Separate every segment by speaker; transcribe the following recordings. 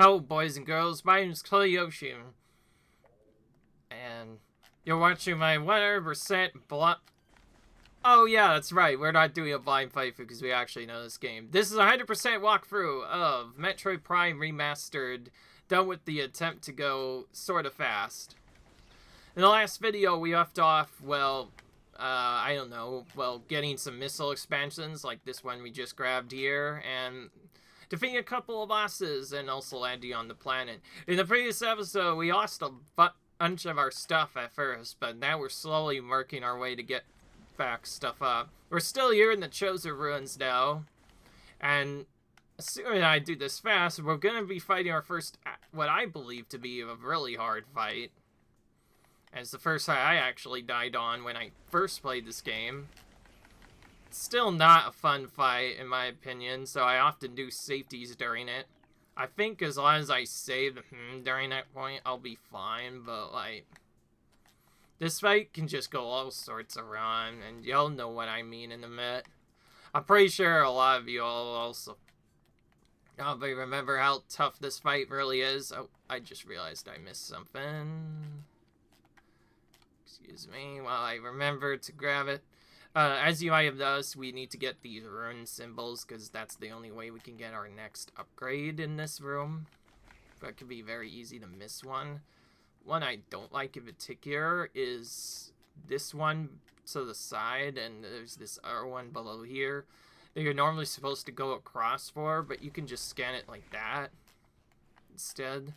Speaker 1: Hello, boys and girls. My name is Yoshi, and you're watching my 100% blind. Oh yeah, that's right. We're not doing a blind playthrough because we actually know this game. This is a 100% walkthrough of Metroid Prime Remastered, done with the attempt to go sort of fast. In the last video, we left off, I don't know, getting some missile expansions like this one we just grabbed here, and defeating a couple of bosses, and also landing on the planet. In the previous episode, we lost a bunch of our stuff at first, but now we're slowly working our way to get back stuff up. We're still here in the Chosen Ruins now, and assuming I do this fast, we're going to be fighting our first, what I believe to be a really hard fight. And it's the first fight I actually died on when I first played this game. Still not a fun fight, in my opinion, so I often do safeties during it. I think as long as I save during that point, I'll be fine, but, like, this fight can just go all sorts of wrong, and y'all know what I mean in a minute. I'm pretty sure a lot of you all also probably remember how tough this fight really is. Oh, I just realized I missed something. Excuse me while I remember to grab it. As you might have noticed, we need to get these rune symbols because that's the only way we can get our next upgrade in this room. But it can be very easy to miss one. One I don't like in particular is this one to the side, and there's this other one below here that you're normally supposed to go across for, but you can just scan it like that instead.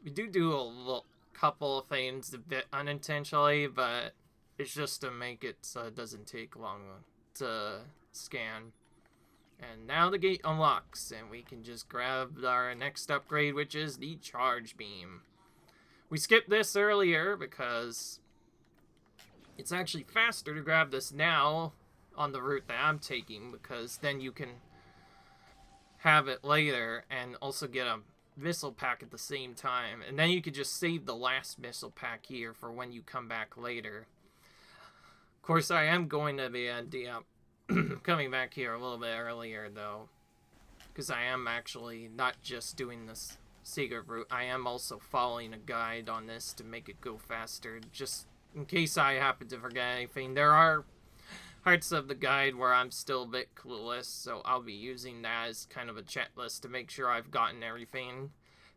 Speaker 1: We do a couple of things a bit unintentionally, but it's just to make it so it doesn't take long to scan. And now the gate unlocks, and we can just grab our next upgrade, which is the charge beam. We skipped this earlier because it's actually faster to grab this now on the route that I'm taking, because then you can have it later and also get a missile pack at the same time. And then you could just save the last missile pack here for when you come back later. Of course, I am going to be coming back here a little bit earlier, though, because I am actually not just doing this secret route. I am also following a guide on this to make it go faster, just in case I happen to forget anything. There are parts of the guide where I'm still a bit clueless, so I'll be using that as kind of a checklist to make sure I've gotten everything.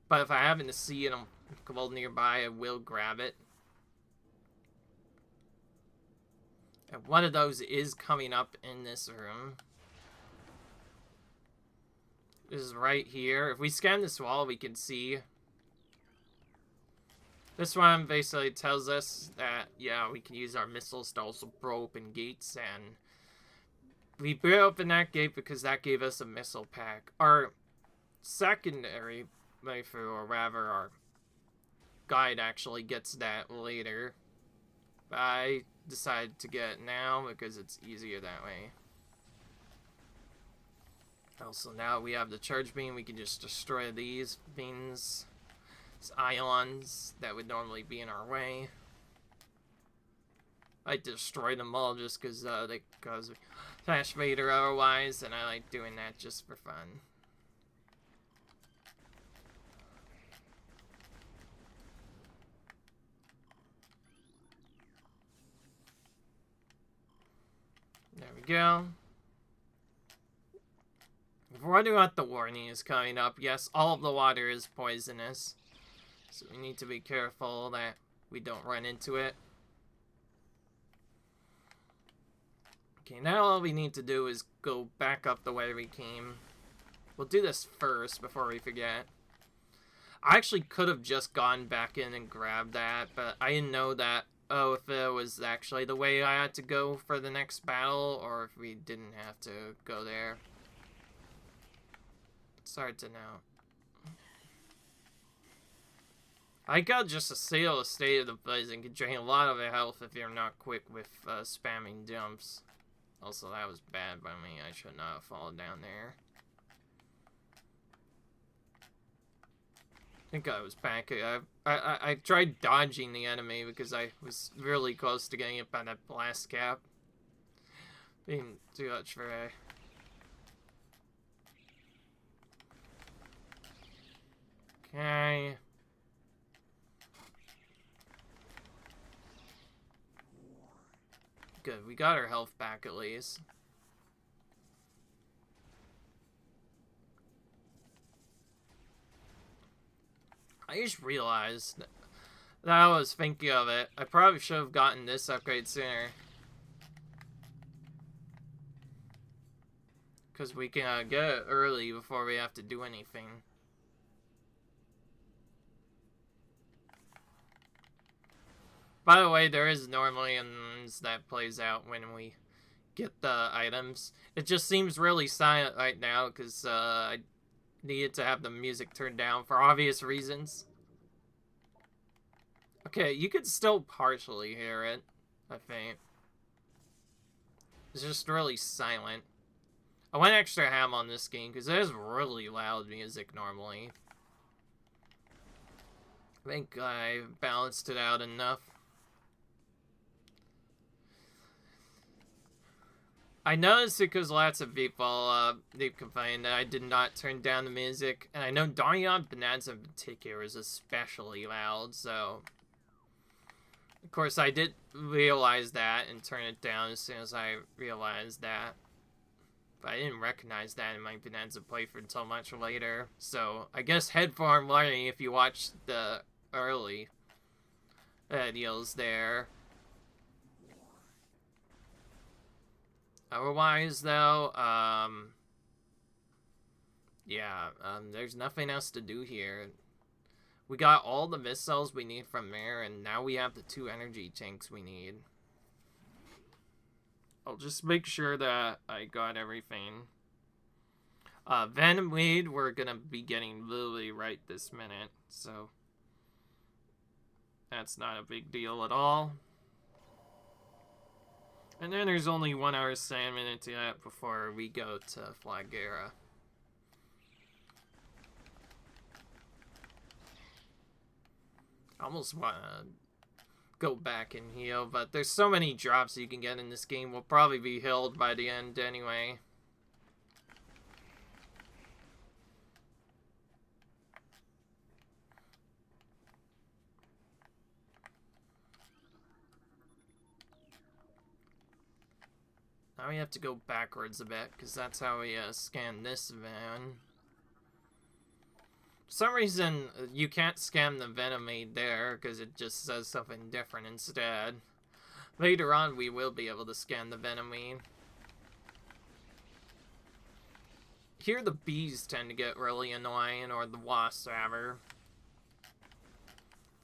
Speaker 1: But if I happen to see it nearby, I will grab it. And one of those is coming up in this room. This is right here. If we scan this wall, we can see. This one basically tells us that, yeah, we can use our missiles to also blow open gates. And we blew open that gate because that gave us a missile pack. Our secondary playthrough, or rather our guide, actually gets that later. But I decided to get it now because it's easier that way. Also, now we have the charge beam, we can just destroy these things, these ions that would normally be in our way. I destroy them all just because they cause Flash Vader otherwise, and I like doing that just for fun. There we go. If we're wondering what the warning is coming up, yes, all of the water is poisonous. So we need to be careful that we don't run into it. Okay, now all we need to do is go back up the way we came. We'll do this first before we forget. I actually could have just gone back in and grabbed that, but I didn't know that. Oh, if it was actually the way I had to go for the next battle, or if we didn't have to go there. It's hard to know. I got just a seal the state of the place and can drain a lot of the health if you're not quick with spamming jumps. Also, that was bad by me. I should not have fallen down there. I think I was panicking. I tried dodging the enemy because I was really close to getting hit by that blast cap. Being too much for a... Good, we got our health back at least. I just realized that I was thinking of it. I probably should have gotten this upgrade sooner. Because we can get it early before we have to do anything. By the way, there is normally that plays out when we get the items. It just seems really silent right now because I needed to have the music turned down for obvious reasons. Okay, you could still partially hear it, I think. It's just really silent. I went extra ham on this game because there's really loud music normally. I think I balanced it out enough. I noticed it because lots of people they've complained that I did not turn down the music, and I know Daryon Bonanza in particular is especially loud, so of course I did realize that and turn it down as soon as I realized that. But I didn't recognize that in my Bonanza playthrough until much later, so I guess headphone learning if you watch the early videos there. Otherwise, though, there's nothing else to do here. We got all the missiles we need from there, and now we have the 2 energy tanks we need. I'll just make sure that I got everything. Venom Weed, we're gonna be getting literally right this minute, so that's not a big deal at all. And then there's only 1 hour 7 minutes yet before we go to Flaahgra. I almost want to go back and heal, but there's so many drops you can get in this game. We'll probably be healed by the end anyway. Now we have to go backwards a bit, because that's how we scan this van. For some reason, you can't scan the Venomade there, because it just says something different instead. Later on, we will be able to scan the Venomade. Here, the bees tend to get really annoying, or the wasps, rather.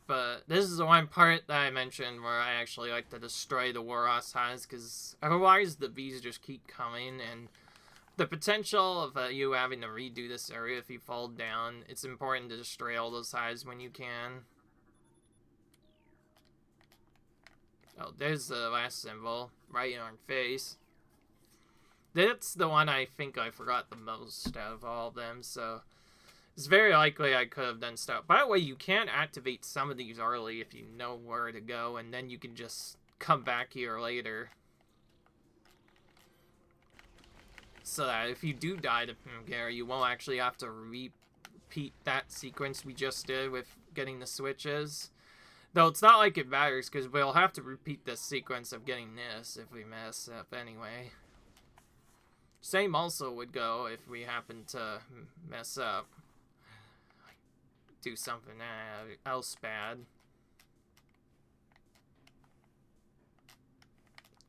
Speaker 1: But this is the one part that I mentioned where I actually like to destroy the Waros hives, because otherwise the bees just keep coming, and the potential of you having to redo this area if you fall down, it's important to destroy all those hives when you can. Oh, there's the last symbol, right in our face. That's the one I think I forgot the most out of all of them, so it's very likely I could have done stuff. By the way, you can activate some of these early if you know where to go, and then you can just come back here later. So that if you do die to Flaahgra, you won't actually have to repeat that sequence we just did with getting the switches. Though it's not like it matters, because we'll have to repeat this sequence of getting this if we mess up anyway. Same also would go if we happen to mess up. Do something else bad.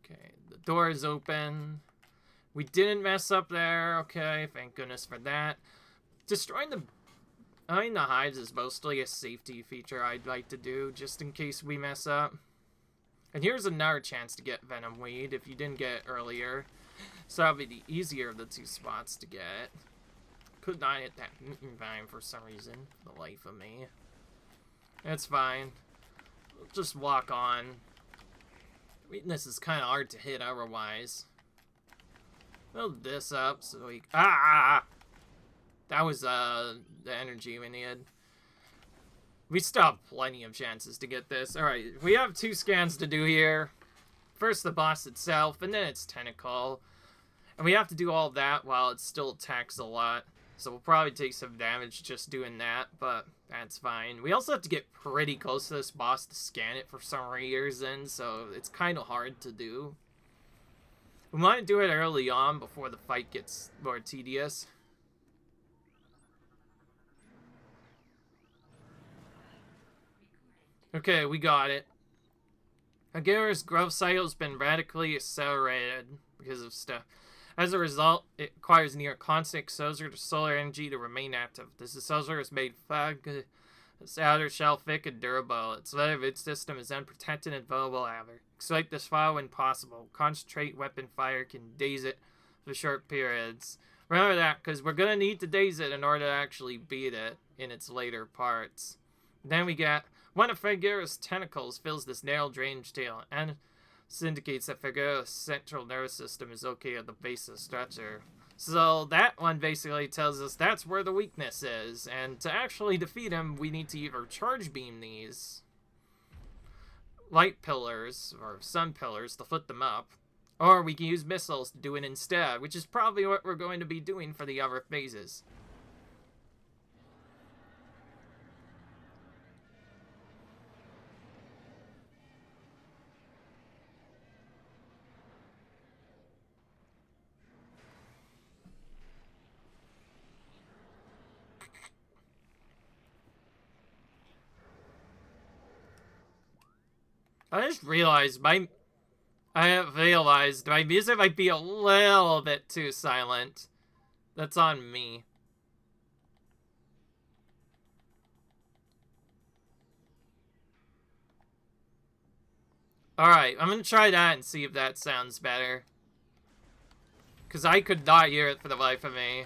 Speaker 1: Okay, the door is open. We didn't mess up there. Okay, thank goodness for that. Destroying the hives is mostly a safety feature I'd like to do, just in case we mess up. And here's another chance to get Venom Weed if you didn't get it earlier. So that'll be the easier of the 2 spots to get. Could not hit that vine for some reason, for the life of me. It's fine. We'll just walk on. Weakness is kind of hard to hit otherwise. Build this up so we... That was the energy we needed. We still have plenty of chances to get this. Alright, we have 2 scans to do here. First the boss itself, and then its tentacle. And we have to do all that while it still attacks a lot. So we'll probably take some damage just doing that, but that's fine. We also have to get pretty close to this boss to scan it for some reason, so it's kind of hard to do. We want to do it early on before the fight gets more tedious. Okay, we got it. Flaahgra's growth cycle has been radically accelerated because of stuff. As a result, it requires near constant exposure to solar energy to remain active. This exposure has made Flaahgra's outer shell thick and durable. Its its system is unprotected and vulnerable however. Exploit this file when possible. Concentrate weapon fire can daze it for short periods. Remember that, because we're going to need to daze it in order to actually beat it in its later parts. Then we get one of Flaahgra's tentacles fills this narrow drainage tail, and this indicates that Flaahgra's central nervous system is located at the base of the structure. So that one basically tells us that's where the weakness is, and to actually defeat him, we need to either charge beam these light pillars, or sun pillars, to flip them up, or we can use missiles to do it instead, which is probably what we're going to be doing for the other phases. I just realized my music might be a little bit too silent. That's on me. Alright, I'm gonna try that and see if that sounds better. Because I could not hear it for the life of me.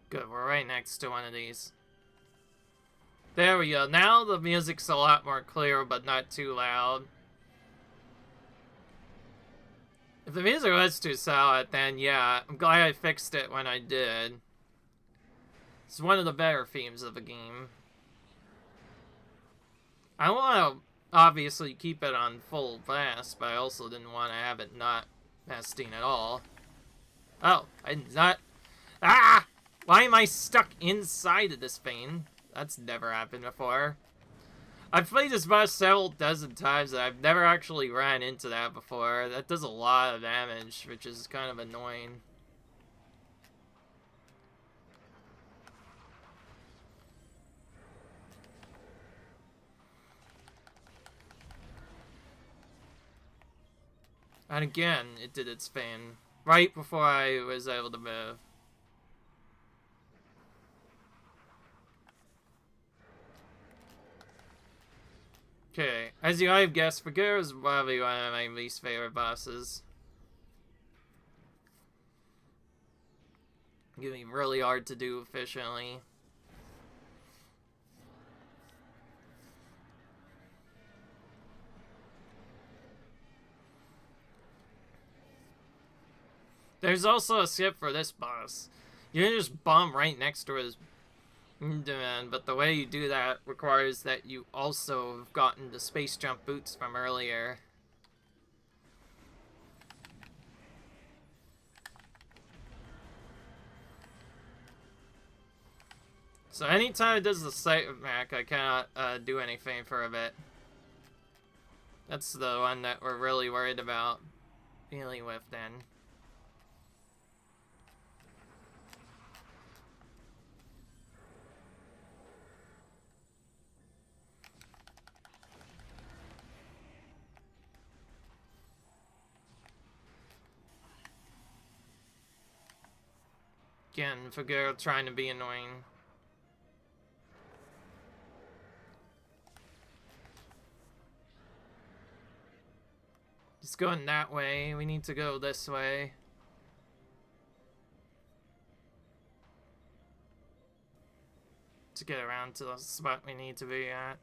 Speaker 1: Good, we're right next to one of these. There we go. Now the music's a lot more clear, but not too loud. If the music was too silent, then yeah, I'm glad I fixed it when I did. It's one of the better themes of the game. I want to obviously keep it on full blast, but I also didn't want to have it not blasting at all. Oh, I'm not... Ah! Why am I stuck inside of this thing? That's never happened before. I've played this boss several dozen times and I've never actually ran into that before. That does a lot of damage, which is kind of annoying. And again, it did its thing right before I was able to move. Okay, as you might have guessed, Flaahgra is probably one of my least favorite bosses. It's gonna be really hard to do efficiently. There's also a skip for this boss. You can just bomb right next to his demand, but the way you do that requires that you also have gotten the space jump boots from earlier. So anytime it does the sight mech, I cannot do anything for a bit. That's the one that we're really worried about dealing with then. Again, Flaahgra trying to be annoying. He's going that way. We need to go this way. To get around to the spot we need to be at.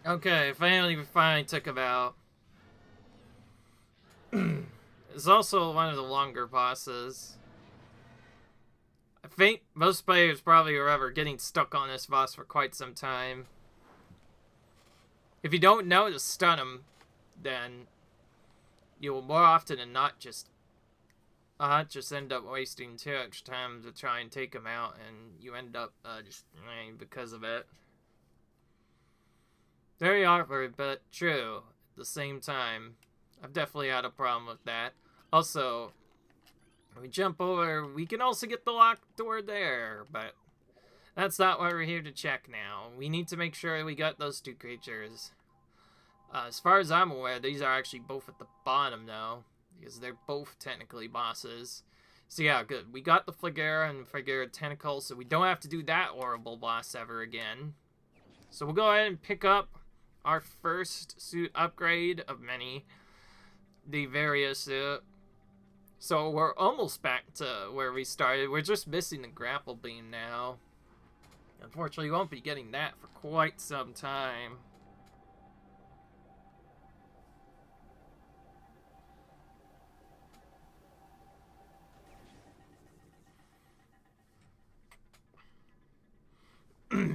Speaker 1: Okay, finally took about. It's also one of the longer bosses. I think most players probably remember getting stuck on this boss for quite some time. If you don't know to stun him, then you will more often than not just end up wasting too much time to try and take him out, and you end up just because of it. Very awkward, but true at the same time. I've definitely had a problem with that. Also, when we jump over, we can also get the locked door there, but that's not why we're here to check now. We need to make sure we got those two creatures. As far as I'm aware, these are actually both at the bottom, though, because they're both technically bosses. So yeah, good. We got the Flaahgra and Flaahgra Tentacle, so we don't have to do that horrible boss ever again. So we'll go ahead and pick up our first suit upgrade of many. The various suit. So we're almost back to where we started. We're just missing the grapple beam now. Unfortunately, we won't be getting that for quite some time. There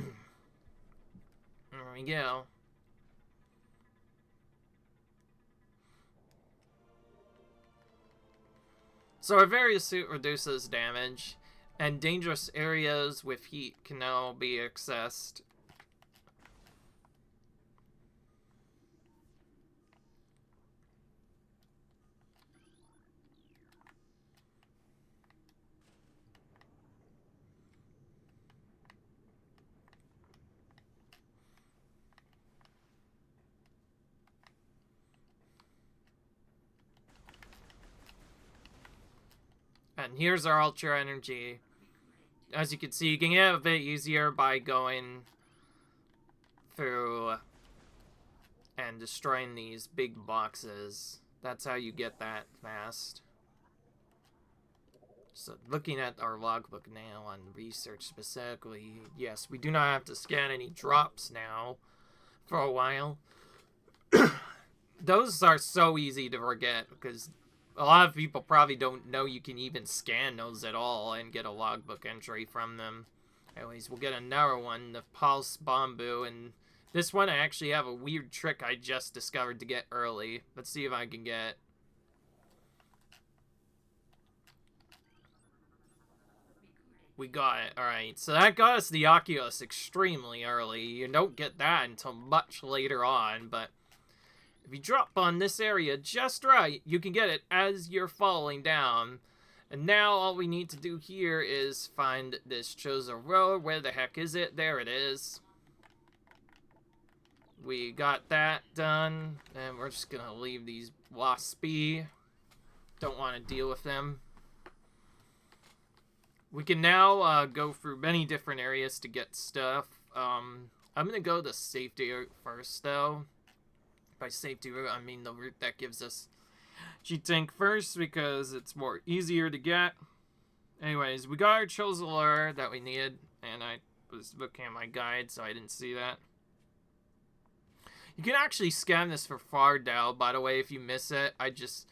Speaker 1: we go. So our various suit reduces damage, and dangerous areas with heat can now be accessed. And here's our Ultra Energy. As you can see, you can get it a bit easier by going through and destroying these big boxes. That's how you get that fast. So looking at our logbook now on research specifically, yes, we do not have to scan any drops now for a while. Those are so easy to forget because a lot of people probably don't know you can even scan those at all and get a logbook entry from them. Anyways, we'll get another one, the Pulse Bamboo, and this one I actually have a weird trick I just discovered to get early. Let's see if I can get... We got it. Alright, so that got us the Oculus extremely early. You don't get that until much later on, but if you drop on this area just right, you can get it as you're falling down. And now all we need to do here is find this chosen road. Where the heck is it? There it is. We got that done. And we're just gonna leave these wasps be. Don't want to deal with them. We can now go through many different areas to get stuff. I'm gonna go the safety route first, though. By safety route, I mean the route that gives us G-Tank first, because it's more easier to get. Anyways, we got our chosen lure that we needed, and I was looking at my guide, so I didn't see that. You can actually scan this for far down, by the way, if you miss it. I just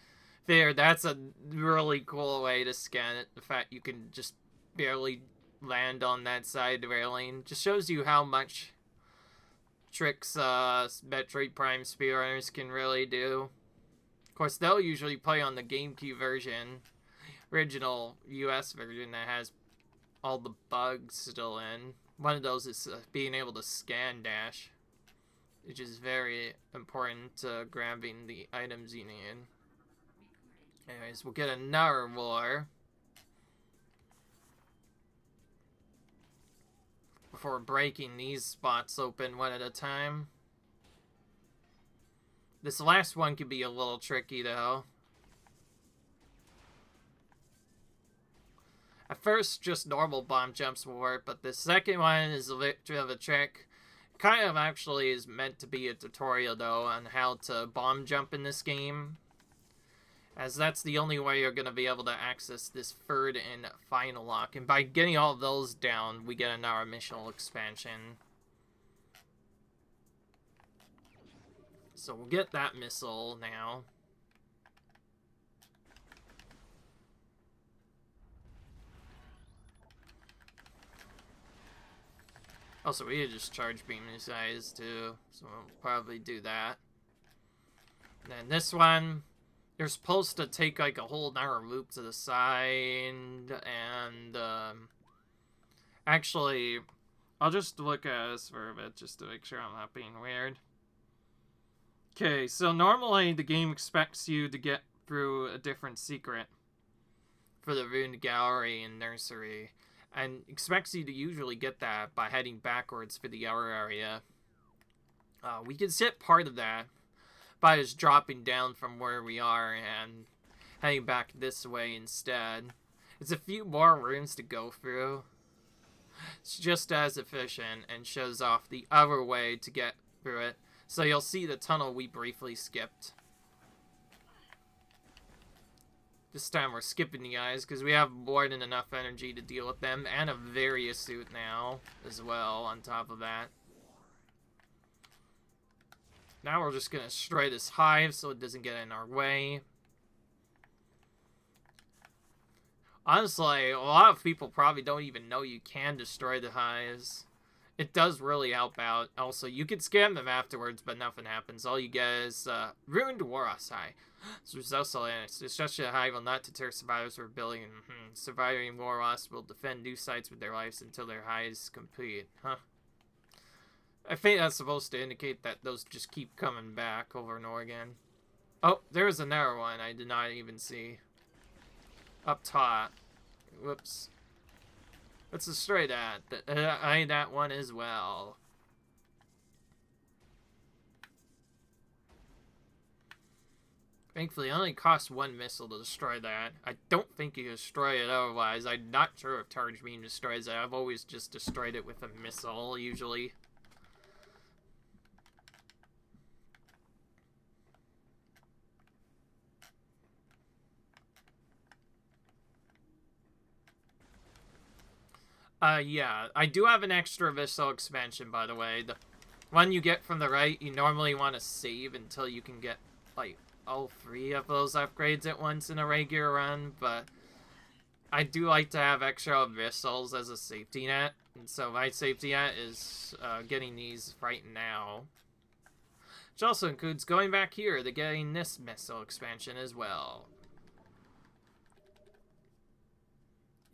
Speaker 1: figured that's a really cool way to scan it. The fact you can just barely land on that side railing just shows you how much tricks Metroid Prime speedrunners can really do. Of course, they'll usually play on the Gamecube version, original US version that has all the bugs still in. One of those is being able to scan dash, which is very important to grabbing the items you need. Anyways, we'll get another lure before breaking these spots open one at a time. This last one could be a little tricky, though. At first, just normal bomb jumps will work, but the second one is a bit of a trick. Kind of actually is meant to be a tutorial, though, on how to bomb jump in this game, as that's the only way you're going to be able to access this third and final lock. And by getting all of those down, we get another missional expansion. So we'll get that missile now. Also, we could just charge beam his eyes too, so we'll probably do that. And then this one, you're supposed to take like a whole narrow loop to the side, and actually, I'll just look at this for a bit just to make sure I'm not being weird. Okay, so normally the game expects you to get through a different secret for the ruined gallery and nursery, and expects you to usually get that by heading backwards for the outer area. We can skip part of that by just dropping down from where we are and heading back this way instead. It's a few more rooms to go through. It's just as efficient and shows off the other way to get through it. So you'll see the tunnel we briefly skipped. This time we're skipping the guys because we have more than enough energy to deal with them, and a various suit now as well on top of that. Now we're just going to destroy this hive so it doesn't get in our way. Honestly, a lot of people probably don't even know you can destroy the hives. It does really help out. Also, you can scam them afterwards, but nothing happens. All you get is ruined Waros Eye. So there's also it's just a hive will not deter survivors from building. Surviving Waros will defend new sites with their lives until their hive is complete. Huh. I think that's supposed to indicate that those just keep coming back over and over again. Oh, there's another one I did not even see. Up top. Whoops. Let's destroy that. That one as well. Thankfully, it only costs one missile to destroy that. I don't think you destroy it otherwise. I'm not sure if Charge Beam destroys it. I've always just destroyed it with a missile, usually. Yeah, I do have an extra missile expansion, by the way. The one you get from the right, you normally want to save until you can get, like, all 3 of those upgrades at once in a regular run, but I do like to have extra missiles as a safety net, and so my safety net is getting these right now. Which also includes going back here to getting this missile expansion as well.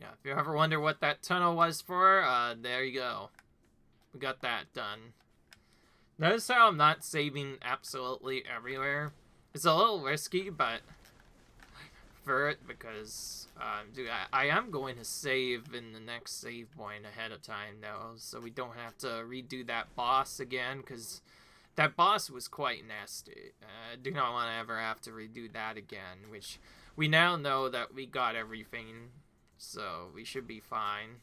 Speaker 1: Yeah, if you ever wonder what that tunnel was for, there you go. We got that done. Notice how I'm not saving absolutely everywhere. It's a little risky, but for it, because dude, I am going to save in the next save point ahead of time, though, so we don't have to redo that boss again, because that boss was quite nasty. I do not want to ever have to redo that again, which we now know that we got everything. So, we should be fine.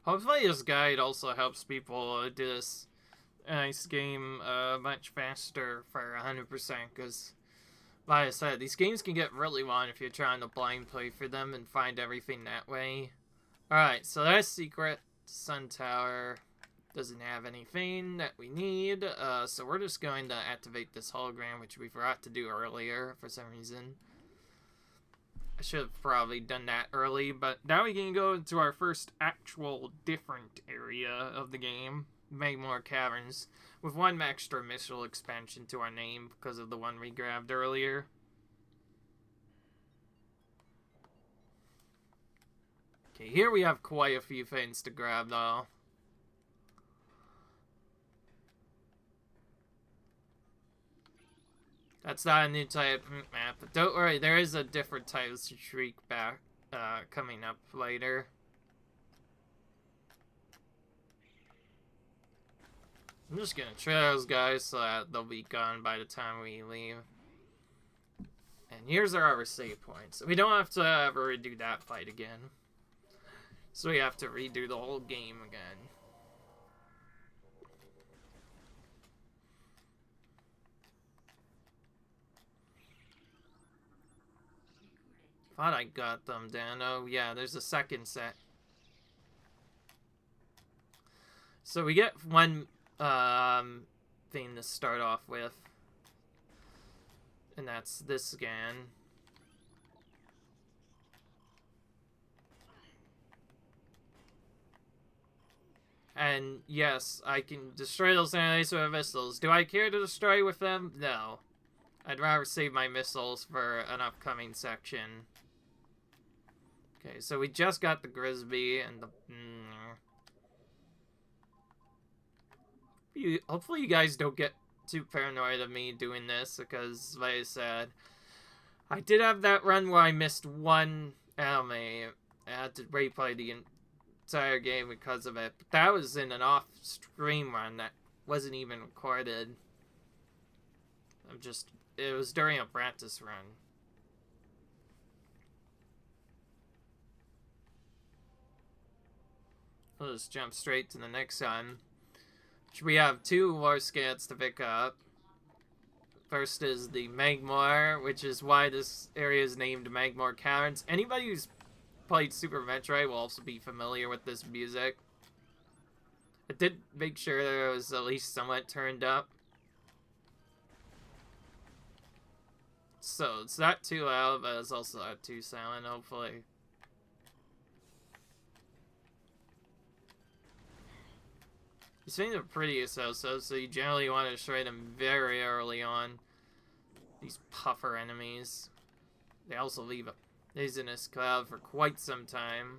Speaker 1: Hopefully this guide also helps people do this nice game much faster for 100%, because like I said, these games can get really long if you're trying to blind play for them and find everything that way. Alright, so that's secret. Sun Tower doesn't have anything that we need, so we're just going to activate this hologram, which we forgot to do earlier for some reason. I should have probably done that early, but now we can go into our first actual different area of the game. Make more caverns, with one extra missile expansion to our name because of the one we grabbed earlier. Okay, here we have quite a few things to grab, though. That's not a new type map, but don't worry, there is a different type of Shriek back coming up later. I'm just gonna try those guys so that they'll be gone by the time we leave. And here's our other save points. We don't have to ever redo that fight again. So we have to redo the whole game again. Thought I got them down. Oh yeah, there's a second set. So we get one thing to start off with. And that's this again. And yes, I can destroy those enemies with missiles. Do I care to destroy with them? No. I'd rather save my missiles for an upcoming section. Okay, so we just got the Grisby and the... Hopefully you guys don't get too paranoid of me doing this, because, like I said, I did have that run where I missed one enemy. I had to replay the entire game because of it. But that was in an off-stream run that wasn't even recorded. It was during a practice run. We'll just jump straight to the next one. We have 2 war scats to pick up. First is the Magmor, which is why this area is named Magmor Caverns. Anybody who's played Super Metroid will also be familiar with this music. I did make sure that it was at least somewhat turned up. So it's not too loud, but it's also not too silent, hopefully. These things are pretty so you generally want to destroy them very early on. These puffer enemies. They also leave a poisonous cloud for quite some time.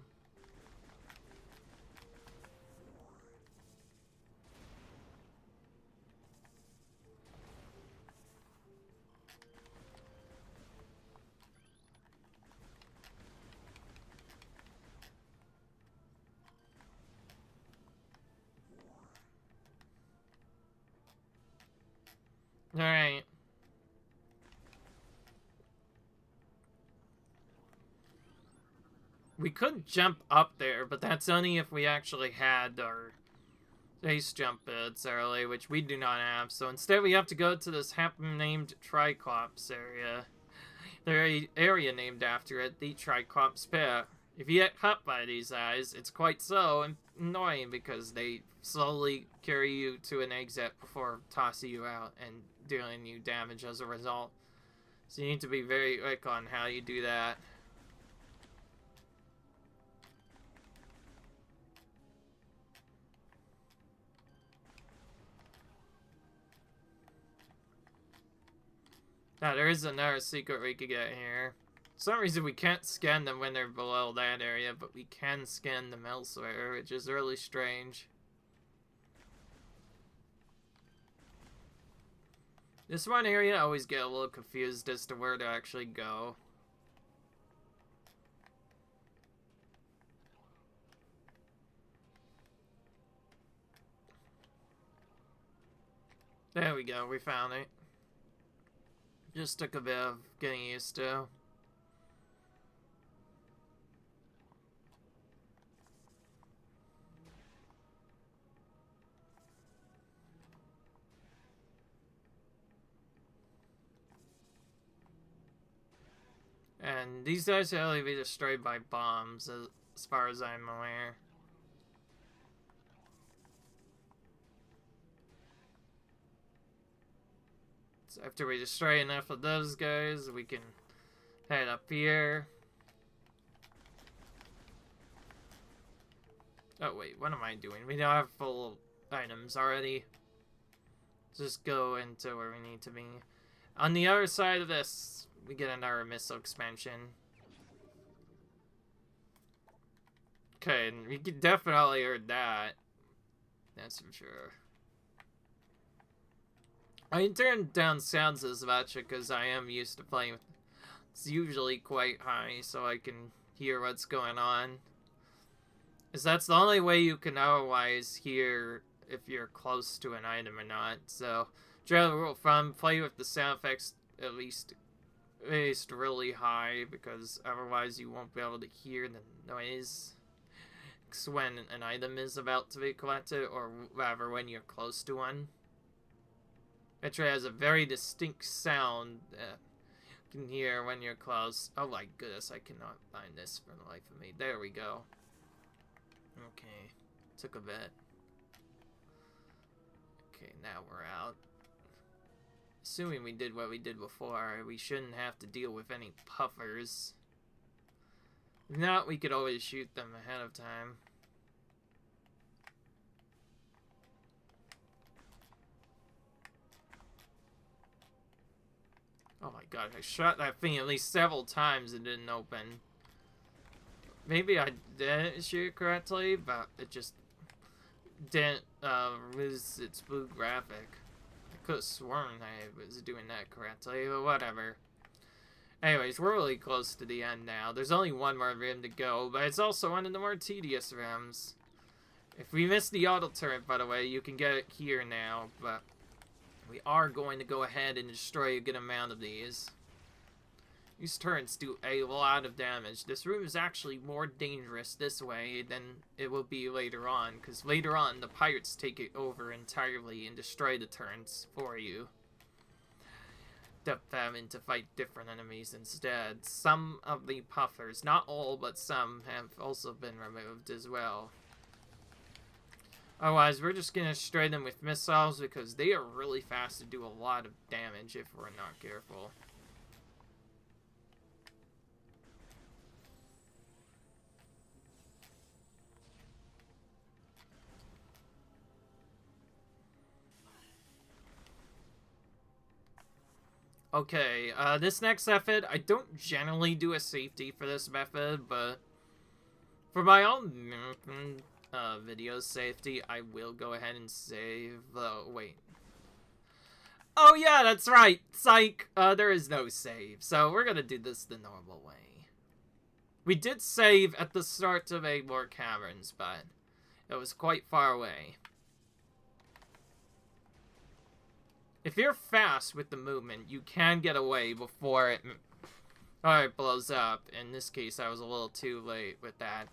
Speaker 1: Alright. We could jump up there, but that's only if we actually had our base jump bits early, which we do not have. So instead we have to go to this named Triclops area. There's an area named after it, the Triclops Pit. If you get cut by these guys, it's quite so annoying because they slowly carry you to an exit before tossing you out and dealing you damage as a result. So you need to be very quick on how you do that. Now, there is another secret we could get here. For some reason, we can't scan them when they're below that area, but we can scan them elsewhere, which is really strange. This one area, I always get a little confused as to where to actually go. There we go, we found it. Just took a bit of getting used to. And these guys can only be destroyed by bombs, as far as I'm aware. So after we destroy enough of those guys, we can head up here. Oh wait, what am I doing? We don't have full items already. Just go into where we need to be. On the other side of this, we get another missile expansion. Okay, we could definitely heard that. That's for sure. I turn down sounds as much because I am used to playing with... It's usually quite high, so I can hear what's going on. Because that's the only way you can otherwise hear if you're close to an item or not. So, general rule of thumb, play with the sound effects at least really high, because otherwise you won't be able to hear the noise when an item is about to be collected, or rather when you're close to one. Metroid has a very distinct sound that you can hear when you're close. Oh my goodness, I cannot find this for the life of me. There we go. Okay, took a bit. Okay, now we're out. Assuming we did what we did before, we shouldn't have to deal with any puffers. If not, we could always shoot them ahead of time. Oh my god, I shot that thing at least several times and didn't open. Maybe I didn't shoot it correctly, but it just didn't lose its blue graphic. I could have sworn I was doing that correctly, but whatever. Anyways, we're really close to the end now. There's only one more room to go, but it's also one of the more tedious rooms. If we miss the auto turret, by the way, you can get it here now, but we are going to go ahead and destroy a good amount of these. These turrets do a lot of damage. This room is actually more dangerous this way than it will be later on, because later on the pirates take it over entirely and destroy the turrets for you. Having to fight different enemies instead. Some of the puffers, not all, but some, have also been removed as well. Otherwise, we're just going to destroy them with missiles because they are really fast to do a lot of damage if we're not careful. Okay, this next method, I don't generally do a safety for this method, but for my own video safety, I will go ahead and save. Wait. Oh yeah, that's right. Psych. There is no save, so we're gonna do this the normal way. We did save at the start of a more caverns, but it was quite far away. If you're fast with the movement, you can get away before it blows up. In this case, I was a little too late with that.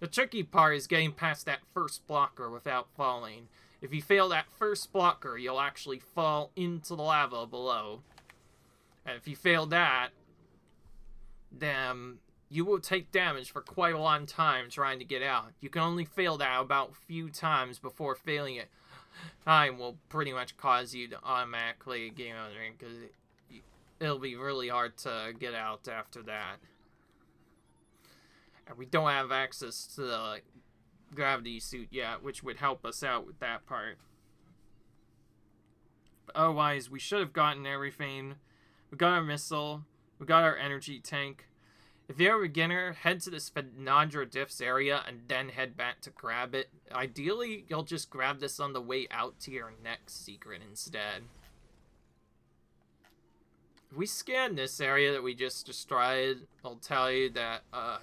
Speaker 1: The tricky part is getting past that first blocker without falling. If you fail that first blocker, you'll actually fall into the lava below. And if you fail that, then you will take damage for quite a long time trying to get out. You can only fail that about a few times before failing it. Time will pretty much cause you to automatically game over because it'll be really hard to get out after that. And we don't have access to the gravity suit yet, which would help us out with that part. But otherwise, we should have gotten everything. We got our missile. We got our energy tank. If you're a beginner, head to this Flaahgra Diffs area and then head back to grab it. Ideally, you'll just grab this on the way out to your next secret instead. If we scan this area that we just destroyed, I'll tell you that a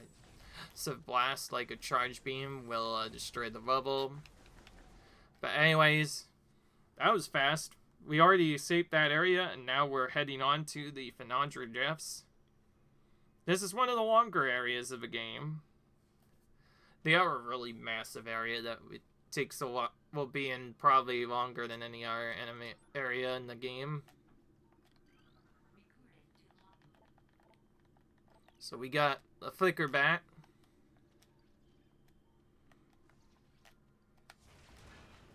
Speaker 1: blast like a charge beam will destroy the level. But anyways, that was fast. We already escaped that area, and now we're heading on to the Flaahgra Diffs. This is one of the longer areas of the game. They are a really massive area that takes a lot, will be in probably longer than any other enemy area in the game. So we got a flicker bat.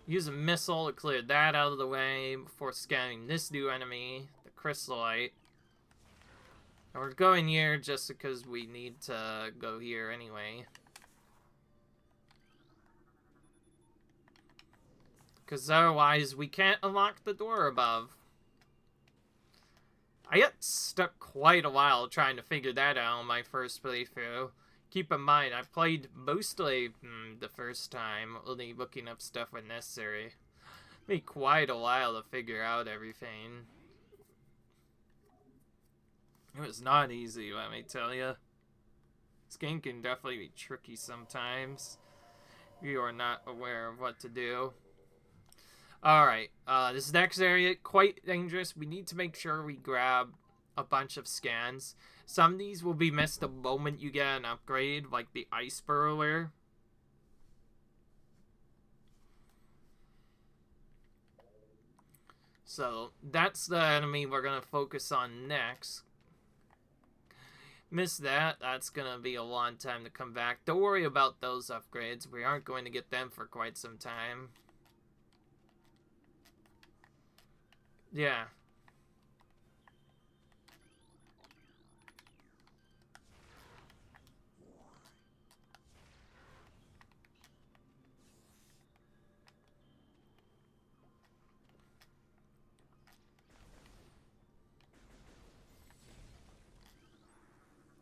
Speaker 1: Use a missile to clear that out of the way before scanning this new enemy, the crystallite. And we're going here just because we need to go here anyway. Because otherwise we can't unlock the door above. I got stuck quite a while trying to figure that out on my first playthrough. Keep in mind, I played mostly the first time, only looking up stuff when necessary. Took me quite a while to figure out everything. It was not easy, let me tell you. This game can definitely be tricky sometimes if you are not aware of what to do. Alright, this next area, quite dangerous. We need to make sure we grab a bunch of scans. Some of these will be missed the moment you get an upgrade, like the ice burrower. So, that's the enemy we're going to focus on next. Miss that, that's gonna be a long time to come back. Don't worry about those upgrades. We aren't going to get them for quite some time. Yeah.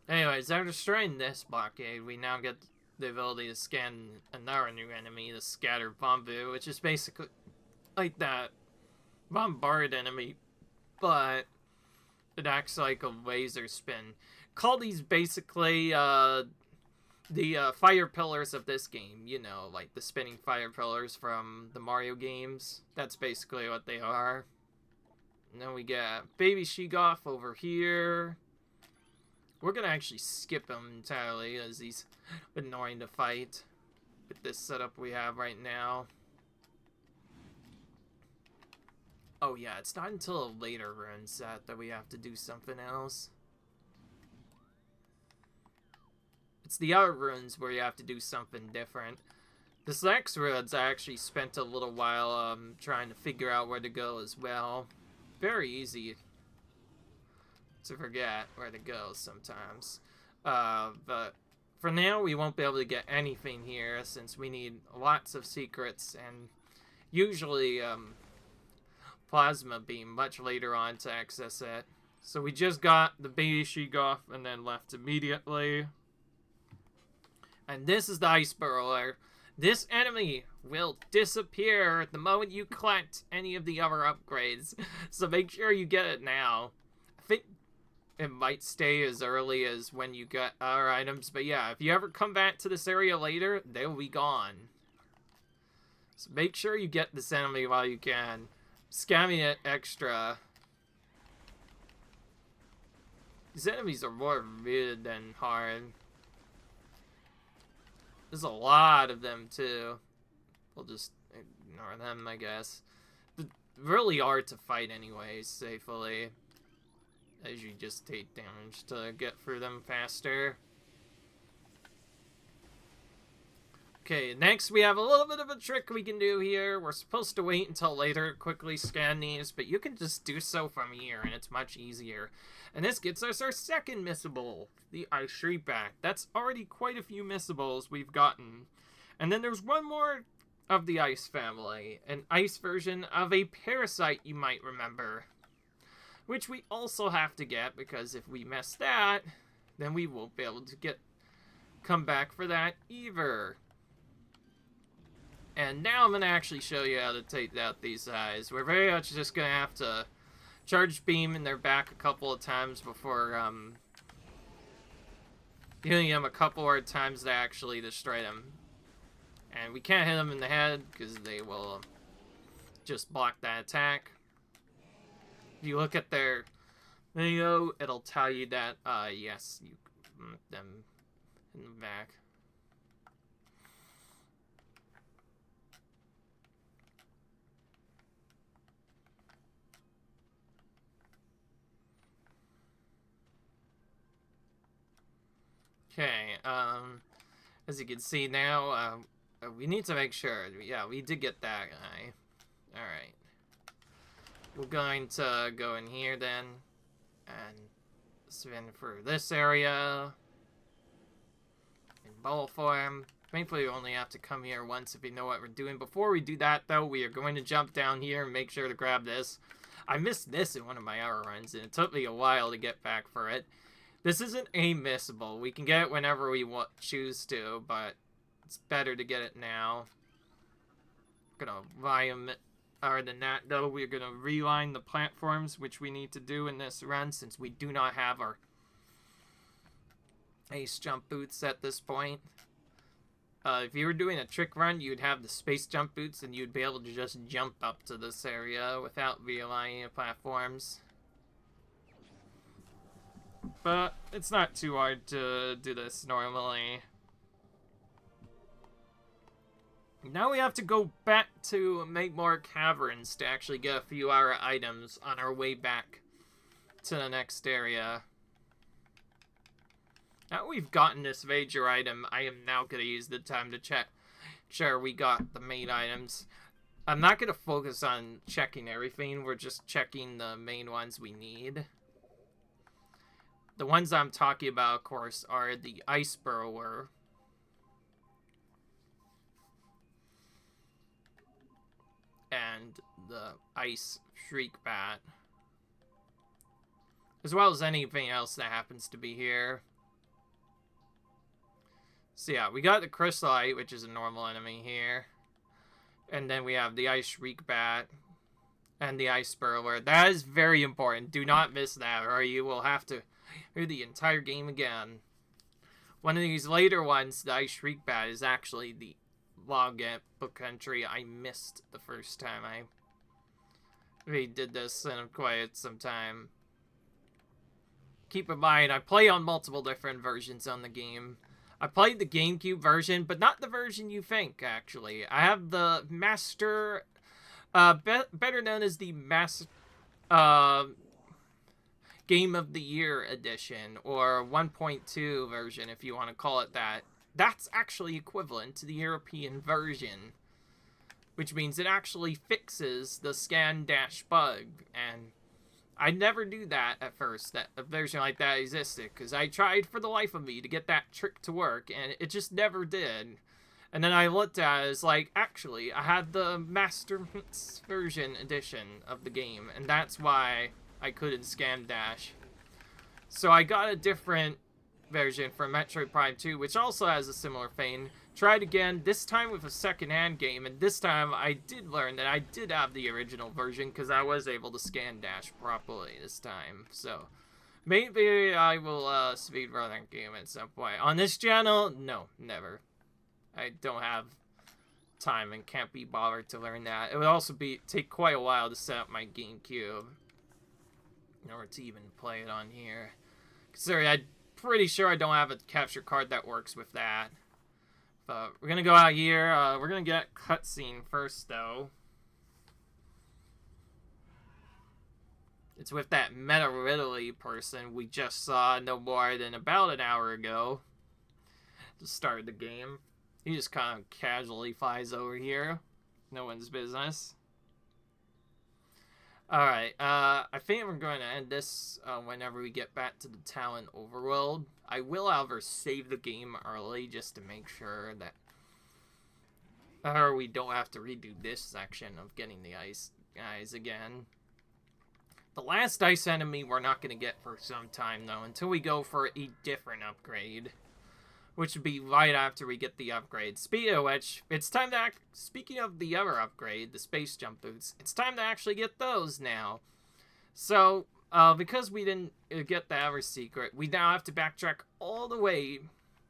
Speaker 1: Anyways, after destroying this blockade, we now get the ability to scan another new enemy, the Scattered Bombu, which is basically like that bombard enemy, but it acts like a laser spin. Call these basically the fire pillars of this game, you know, like the spinning fire pillars from the Mario games. That's basically what they are. And then we get Baby Sheegoth over here. We're gonna actually skip him entirely, as he's annoying to fight with this setup we have right now. Oh yeah, it's not until a later run set that we have to do something else. It's the other runes where you have to do something different. This next runes I actually spent a little while trying to figure out where to go as well. Very easy to forget where to go sometimes. But for now, we won't be able to get anything here since we need lots of secrets and usually plasma beam much later on to access it. So we just got the Baby Sheegoth and then left immediately. And this is the Ice Burrower. This enemy will disappear the moment you collect any of the other upgrades. So make sure you get it now. I think it might stay as early as when you get our items. But yeah, if you ever come back to this area later, they'll be gone. So make sure you get this enemy while you can. Scamming it extra. These enemies are more mid than hard. There's a lot of them too. We'll just ignore them, I guess. They really hard to fight anyways, safely. As you just take damage to get through them faster. Okay, next we have a little bit of a trick we can do here. We're supposed to wait until later to quickly scan these, but you can just do so from here, and it's much easier. And this gets us our second missable, the Ice Shriekback. That's already quite a few missables we've gotten. And then there's one more of the Ice family, an Ice version of a Parasite you might remember. Which we also have to get, because if we miss that, then we won't be able to come back for that either. And now I'm going to actually show you how to take out these eyes. We're very much just going to have to charge beam in their back a couple of times before hitting them a couple more times to actually destroy them. And we can't hit them in the head because they will just block that attack. If you look at their video, it'll tell you that, yes, you them in the back. Okay, as you can see now, we need to make sure, yeah, we did get that guy. Alright. We're going to go in here then, and spin for this area, in ball form. Thankfully, we only have to come here once if we know what we're doing. Before we do that, though, we are going to jump down here and make sure to grab this. I missed this in one of my hour runs, and it took me a while to get back for it. This isn't a missable. We can get it whenever we choose to, but it's better to get it now. Gonna volume it. Other than that, though, we're gonna reline the platforms, which we need to do in this run, since we do not have our ace jump boots at this point. If you were doing a trick run, you'd have the space jump boots, and you'd be able to just jump up to this area without realigning the platforms. But it's not too hard to do this normally. Now we have to go back to make more caverns to actually get a few other items on our way back to the next area. Now we've gotten this major item, I am now going to use the time to check sure we got the main items. I'm not going to focus on checking everything. We're just checking the main ones we need. The ones I'm talking about, of course, are the Ice Burrower. And the Ice Shriek Bat. As well as anything else that happens to be here. So yeah, we got the Chrysolite, which is a normal enemy here. And then we have the Ice Shriek Bat. And the Ice Burrower. That is very important. Do not miss that, or you will have to hear the entire game again. One of these later ones, the Ice Shriek Bat, is actually the logbook entry I missed the first time I redid this in quite some time. Keep in mind, I play on multiple different versions on the game. I played the GameCube version, but not the version you think, actually. I have the Master... better known as the Game of the Year edition, or 1.2 version, if you want to call it that. That's actually equivalent to the European version, which means it actually fixes the scan dash bug, and I never knew that at first, that a version like that existed, because I tried for the life of me to get that trick to work, and it just never did. And then I looked at it as like, actually, I had the Master version edition of the game, and that's why I couldn't scan dash. So I got a different version for Metroid Prime 2, which also has a similar thing. Tried again, this time with a second-hand game, and this time I did learn that I did have the original version, because I was able to scan dash properly this time. So maybe I will speedrun that game at some point. On this channel, no, never. I don't have time and can't be bothered to learn that. It would also take quite a while to set up my GameCube in order to even play it on here. Considering I'm pretty sure I don't have a capture card that works with that. But we're gonna go out here. We're gonna get cutscene first, though. It's with that Metroid person we just saw no more than about an hour ago to start the game. He just kind of casually flies over here. No one's business. Alright, I think we're going to end this whenever we get back to the Talon Overworld. I will, however, save the game early just to make sure that we don't have to redo this section of getting the ice guys again. The last ice enemy we're not going to get for some time, though, until we go for a different upgrade. Which would be right after we get the upgrade. Speaking of which, it's time to speaking of the other upgrade, the space jump boots, it's time to actually get those now. So, because we didn't get the other secret, we now have to backtrack all the way,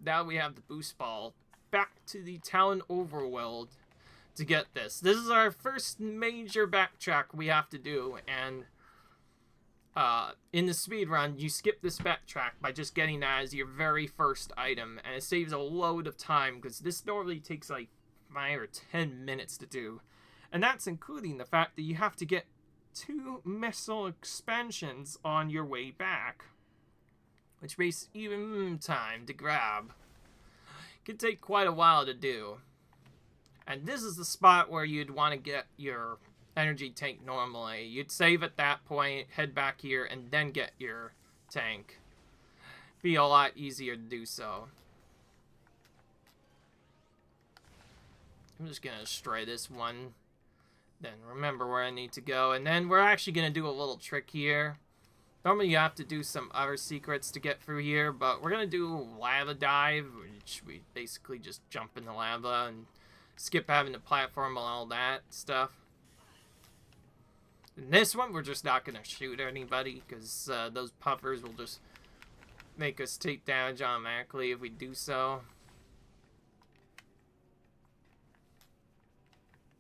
Speaker 1: now we have the boost ball, back to the Talon Overworld to get this. This is our first major backtrack we have to do, and in the speedrun, you skip this backtrack by just getting that as your very first item, and it saves a load of time, because this normally takes like 5 or 10 minutes to do. And that's including the fact that you have to get 2 missile expansions on your way back, which makes even time to grab. It can take quite a while to do. And this is the spot where you'd want to get your energy tank normally. You'd save at that point, head back here, and then get your tank. Be a lot easier to do so. I'm just gonna destroy this one, then remember where I need to go, and then we're actually gonna do a little trick here. Normally you have to do some other secrets to get through here, but we're gonna do lava dive, which we basically just jump in the lava and skip having the platform and all that stuff. In this one, we're just not going to shoot anybody, because those puffers will just make us take damage automatically if we do so.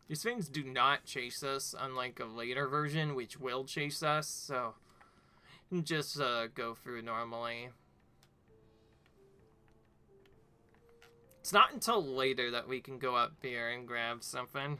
Speaker 1: These things do not chase us, unlike a later version, which will chase us, so just go through normally. It's not until later that we can go up here and grab something.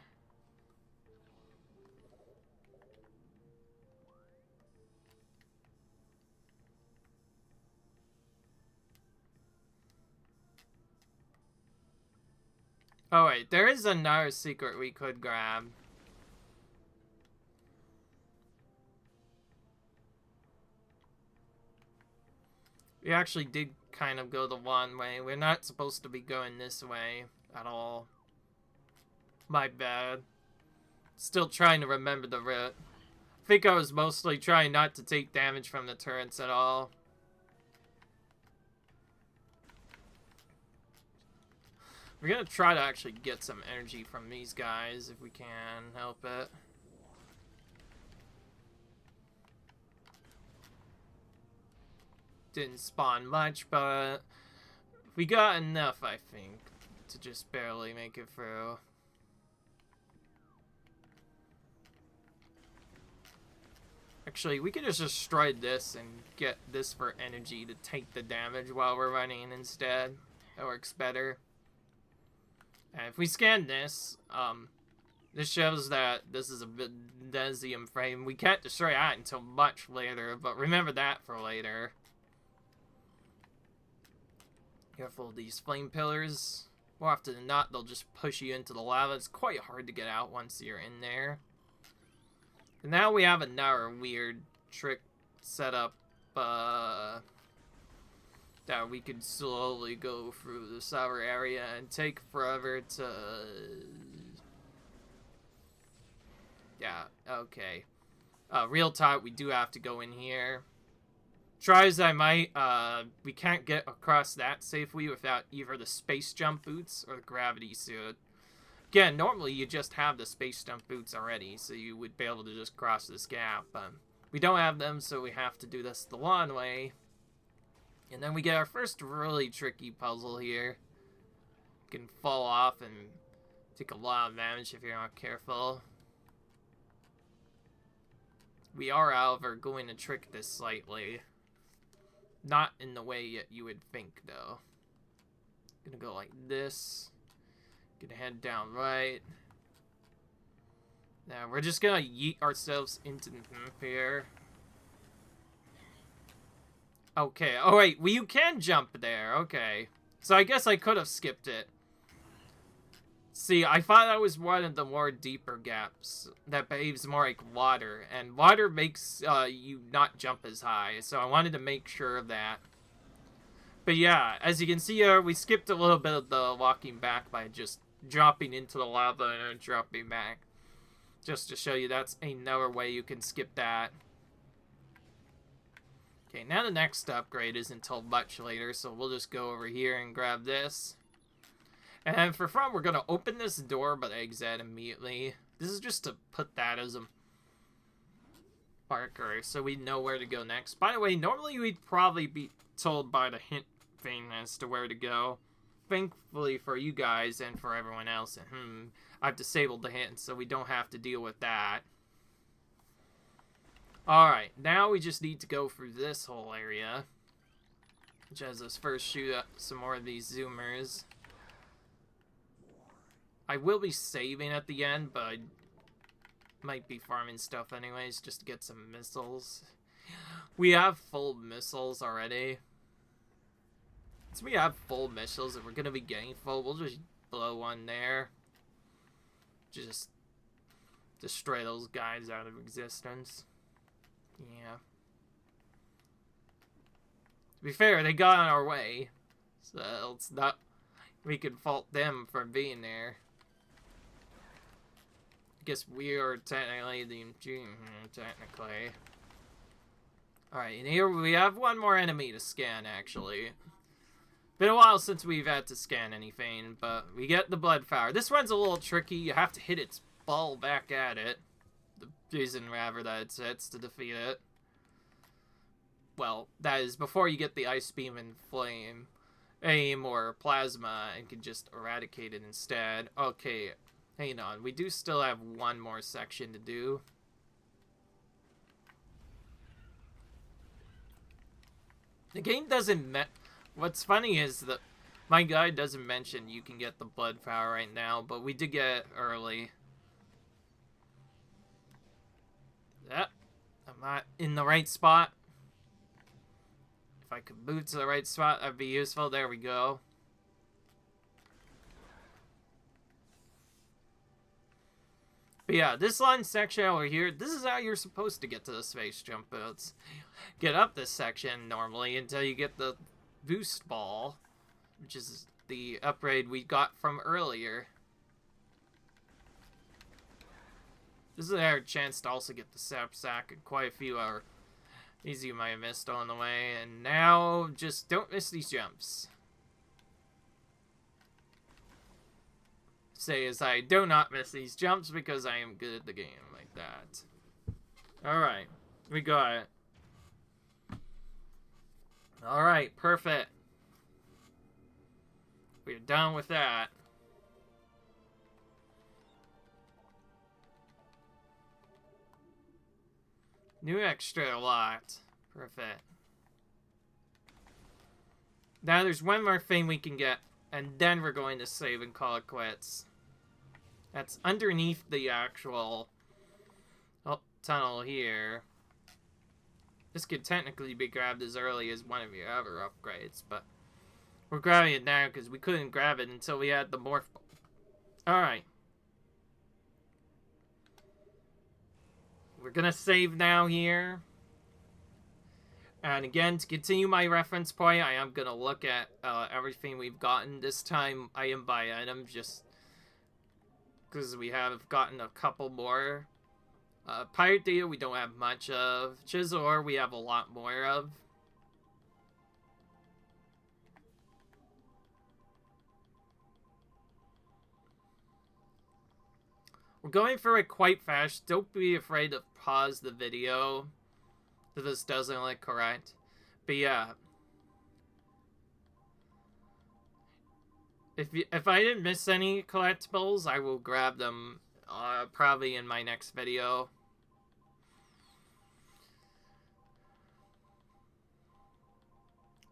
Speaker 1: Oh wait, there is another secret we could grab. We actually did kind of go the one way. We're not supposed to be going this way at all. My bad. Still trying to remember the route. I think I was mostly trying not to take damage from the turrets at all. We're gonna try to actually get some energy from these guys if we can help it. Didn't spawn much, but we got enough, I think, to just barely make it through. Actually, we could just destroy this and get this for energy to take the damage while we're running instead. That works better. And if we scan this, this shows that this is a Vignesium frame. We can't destroy that until much later, but remember that for later. Careful of these flame pillars. More often than not, they'll just push you into the lava. It's quite hard to get out once you're in there. And now we have another weird trick set up that we could slowly go through this other area and take forever to... Yeah, okay. Real talk, we do have to go in here. Try as I might, we can't get across that safely without either the space jump boots or the gravity suit. Again, normally you just have the space jump boots already, so you would be able to just cross this gap. We don't have them, so we have to do this the long way. And then we get our first really tricky puzzle here. You can fall off and take a lot of damage if you're not careful. We are, however, going to trick this slightly. Not in the way yet you would think, though. Gonna go like this. Gonna head down right. Now, we're just gonna yeet ourselves into here. Okay, oh wait, well, you can jump there, okay. So I guess I could have skipped it. See, I thought that was one of the more deeper gaps that behaves more like water, and water makes you not jump as high, so I wanted to make sure of that. But yeah, as you can see here, we skipped a little bit of the walking back by just dropping into the lava and then dropping back. Just to show you that's another way you can skip that. Okay, now the next upgrade isn't until much later, so we'll just go over here and grab this. And for fun, we're going to open this door, but exit immediately. This is just to put that as a marker, so we know where to go next. By the way, normally we'd probably be told by the hint thing as to where to go. Thankfully for you guys and for everyone else, I've disabled the hint, so we don't have to deal with that. Alright, now we just need to go through this whole area, which has us first shoot up some more of these zoomers. I will be saving at the end, but I might be farming stuff anyways, just to get some missiles. We have full missiles already. Since we have full missiles and we're going to be getting full, we'll just blow one there. Just destroy those guys out of existence. Yeah. To be fair, they got on our way, so it's not... we can fault them for being there. I guess we are technically the technically. Alright, and here we have one more enemy to scan, actually. Been a while since we've had to scan anything, but we get the blood flower. This one's a little tricky. You have to hit its ball back at it. The reason, rather, that it hits to defeat it. Well, that is before you get the ice beam and flame. Aim or plasma and can just eradicate it instead. Okay. Hang on, we do still have one more section to do. The game doesn't what's funny is that my guide doesn't mention you can get the blood flower right now, but we did get it early. Yeah, I'm not in the right spot. If I could move to the right spot, that'd be useful. There we go. But yeah, this line section over here, this is how you're supposed to get to the space jump boats. Get up this section normally until you get the boost ball, which is the upgrade we got from earlier. This is our chance to also get the sap sack, and quite a few are these you might have missed on the way. And now, just don't miss these jumps. Say as I do not miss these jumps because I am good at the game like that. Alright, we got it. Alright, perfect. We're done with that. New extra a lot. Perfect. Now there's one more thing we can get, and then we're going to save and call it quits. That's underneath the actual tunnel here. This could technically be grabbed as early as one of your other upgrades, but we're grabbing it now because we couldn't grab it until we had the morph. Alright. We're gonna save now here. And again, to continue my reference point, I am gonna look at everything we've gotten. This time, item by item, just because we have gotten a couple more. Pirate Data we don't have much of. Chisor we have a lot more of. We're going through it quite fast. Don't be afraid to pause the video if this doesn't look correct. But yeah. If I didn't miss any collectibles, I will grab them probably in my next video.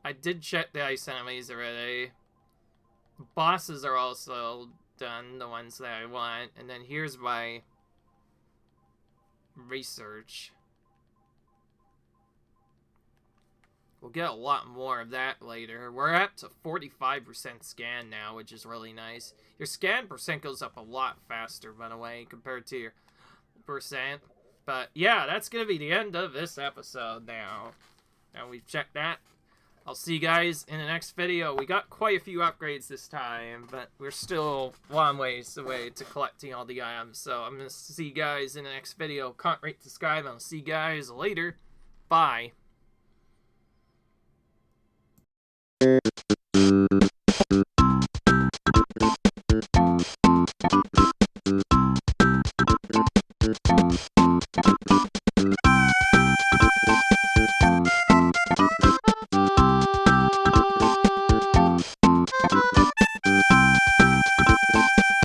Speaker 1: I did check the ice enemies already. Bosses are also done, the ones that I want. And then here's my research. We'll get a lot more of that later. We're up to 45% scan now, which is really nice. Your scan percent goes up a lot faster, by the way, compared to your percent. But yeah, that's going to be the end of this episode now. Now we've checked that. I'll see you guys in the next video. We got quite a few upgrades this time, but we're still a long ways away to collecting all the items. So I'm going to see you guys in the next video. Comment, rate, subscribe, and I'll see you guys later. Bye.